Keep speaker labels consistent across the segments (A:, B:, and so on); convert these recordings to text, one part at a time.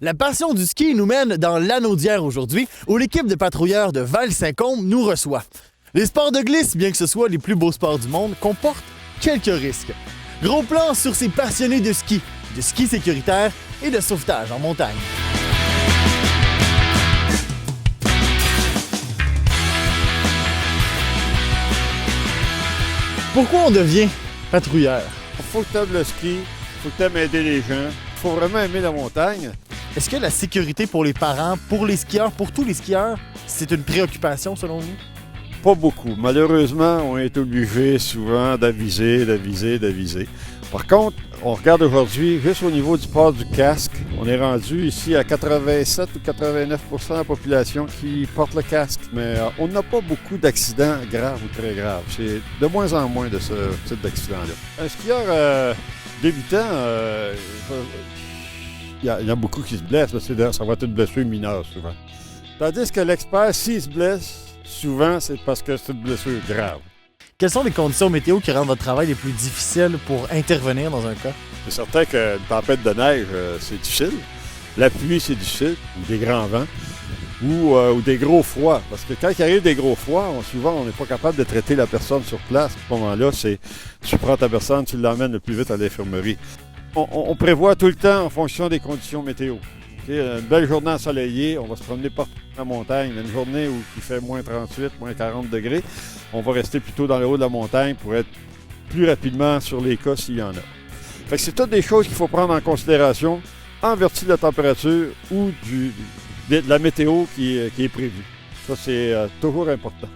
A: La passion du ski nous mène dans l'Anaudière aujourd'hui, où l'équipe de patrouilleurs de Val-Saint-Côme nous reçoit. Les sports de glisse, bien que ce soit les plus beaux sports du monde, comportent quelques risques. Gros plan sur ces passionnés de ski sécuritaire et de sauvetage en montagne. Pourquoi on devient patrouilleur?
B: Faut que tu aimes le ski, faut que tu aimes aider les gens, faut vraiment aimer la montagne.
A: Est-ce que la sécurité pour les parents, pour les skieurs, pour tous les skieurs, c'est une préoccupation selon vous?
B: Pas beaucoup. Malheureusement, on est obligé souvent d'aviser. Par contre, on regarde aujourd'hui, juste au niveau du port du casque, on est rendu ici à 87 ou 89 % de la population qui porte le casque. Mais on n'a pas beaucoup d'accidents graves ou très graves. C'est de moins en moins de ce type d'accident-là. Un skieur débutant, il y en a beaucoup qui se blessent. Ça va être une blessure mineure souvent. Tandis que l'expert, s'il se blesse, souvent, c'est parce que c'est une blessure grave.
A: Quelles sont les conditions météo qui rendent votre travail les plus difficiles pour intervenir dans un cas?
B: C'est certain qu'une tempête de neige, c'est difficile. La pluie, c'est difficile, ou des grands vents, ou des gros froids. Parce que quand il arrive des gros froids, souvent, on n'est pas capable de traiter la personne sur place. À ce moment-là, tu prends ta personne, tu l'emmènes le plus vite à l'infirmerie. On prévoit tout le temps en fonction des conditions météo. Une belle journée ensoleillée, on va se promener partout dans la montagne. Une journée où il fait moins 38, moins 40 degrés, on va rester plutôt dans le haut de la montagne pour être plus rapidement sur les cas s'il y en a. Fait que c'est toutes des choses qu'il faut prendre en considération en vertu de la température ou de la météo qui est prévue. Ça, c'est toujours important.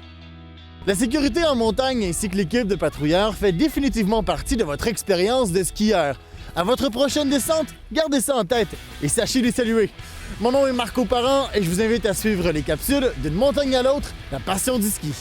A: La sécurité en montagne ainsi que l'équipe de patrouilleurs fait définitivement partie de votre expérience de skieur. À votre prochaine descente, gardez ça en tête et sachez les saluer. Mon nom est Marco Parent et je vous invite à suivre les capsules d'une montagne à l'autre, la passion du ski.